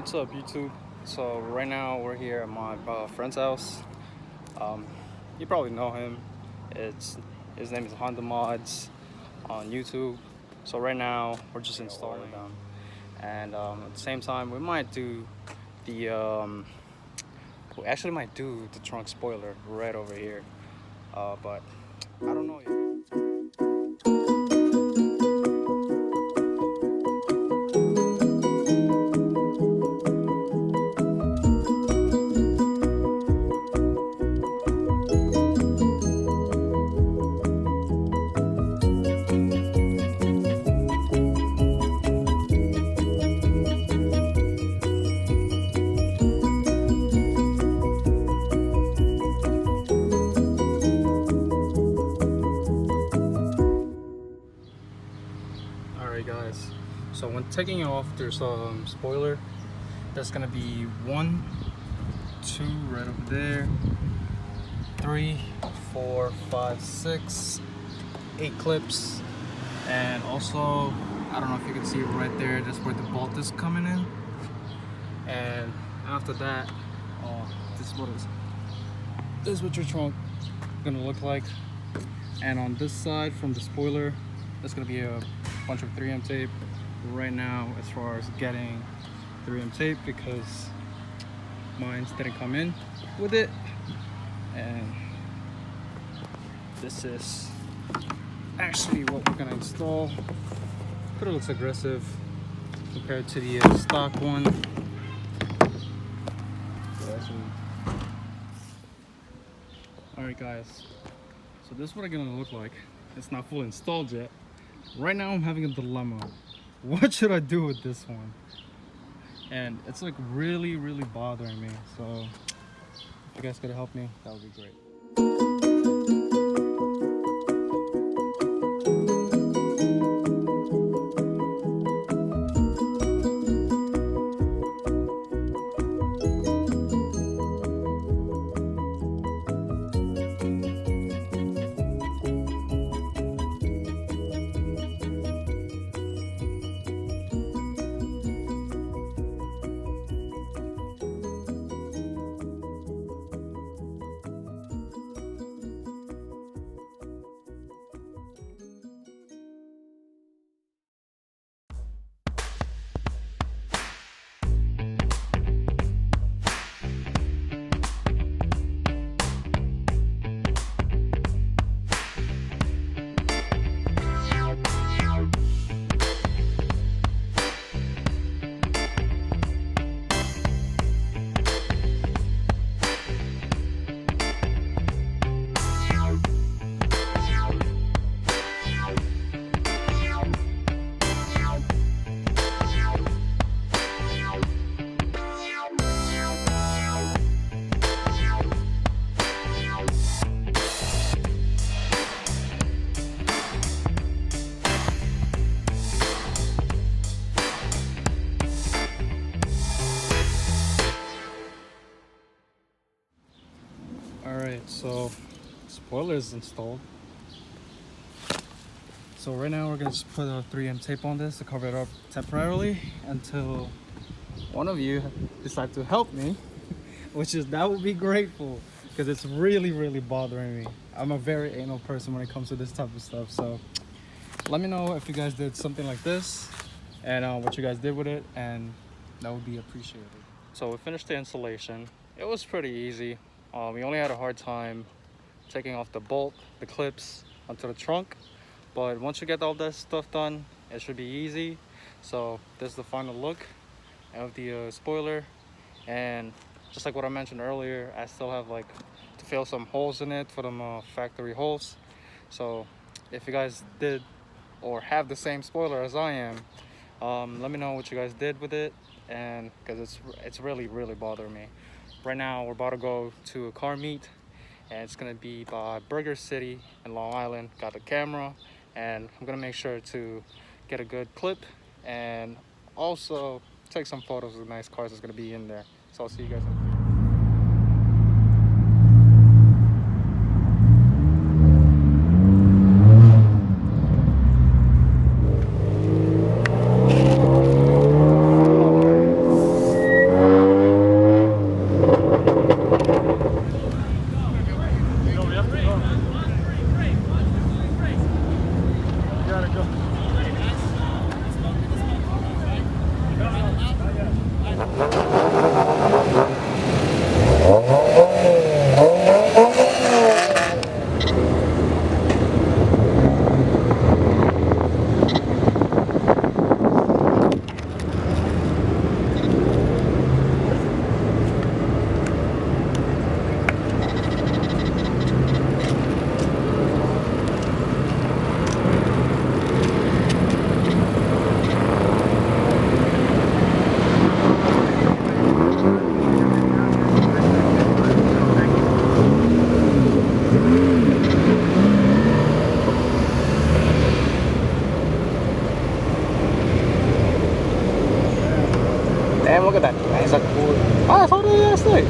What's up, YouTube? So right now we're here at my friend's house. Um, you probably know him. His name is Honda Mods on YouTube. So right now we're just installing them, and at the same time we might do the we actually might do the trunk spoiler right over here. But I don't know yet. Alright guys, so when taking it off, there's a spoiler. There's gonna be 1, 2 right over there, 3, 4, 5, 6, 8 clips, and also I don't know if you can see it right there, just where the bolt is coming in. And after that, this is what your trunk gonna look like. And on this side from the spoiler, there's gonna be a bunch of 3M tape right now as far as getting 3M tape, because mine didn't come in with it. And this is actually what we're gonna install. But it looks aggressive compared to the stock one. Alright guys, so this is what it's gonna look like. It's not fully installed yet. Right now I'm having a dilemma. What should I do with this one? And it's like really bothering me. So if you guys could help me, that would be great. Alright, so spoiler is installed. So right now we're gonna just put a 3M tape on this to cover it up temporarily until one of you decide to help me, that would be grateful, because it's really bothering me. I'm a very anal person when it comes to this type of stuff. So let me know if you guys did something like this and what you guys did with it, and that would be appreciated. So we finished the installation. It was pretty easy. We only had a hard time taking off the bolt, the clips onto the trunk, but once you get all that stuff done, it should be easy. So this is the final look of the spoiler, and just like what I mentioned earlier, I still have like to fill some holes in it for them factory holes. So if you guys did or have the same spoiler as I am, let me know what you guys did with it, and because it's really bothering me. Right now we're about to go to a car meet, and it's gonna be by Burger City in Long Island. Got the camera, and I'm gonna make sure to get a good clip and also take some photos of the nice cars that's gonna be in there. So I'll see you guys up there. Damn, look at that. Nice and cool. Ah, I saw that yesterday.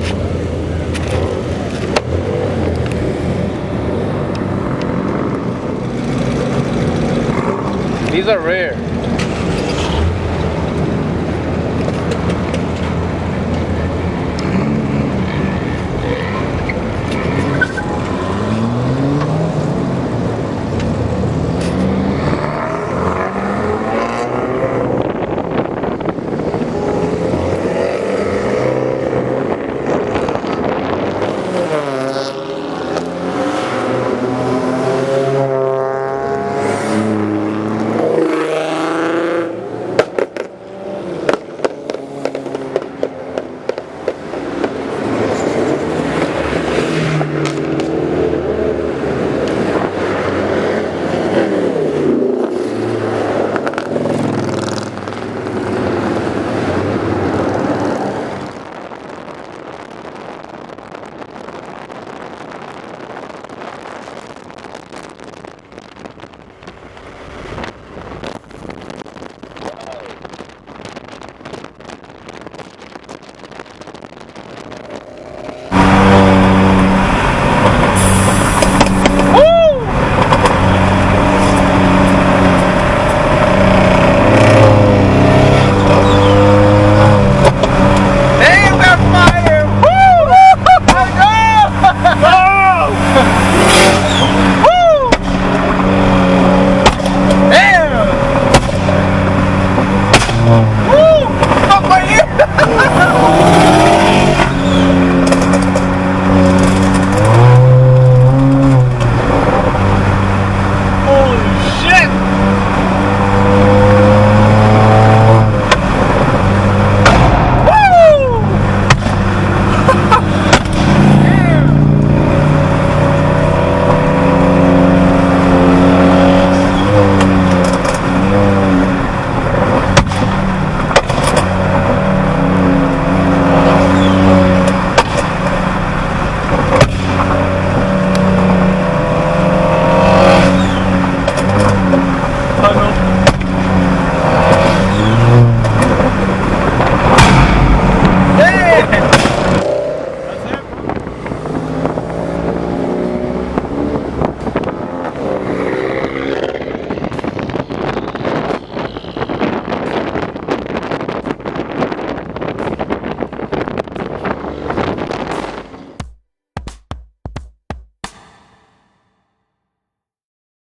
These are rare.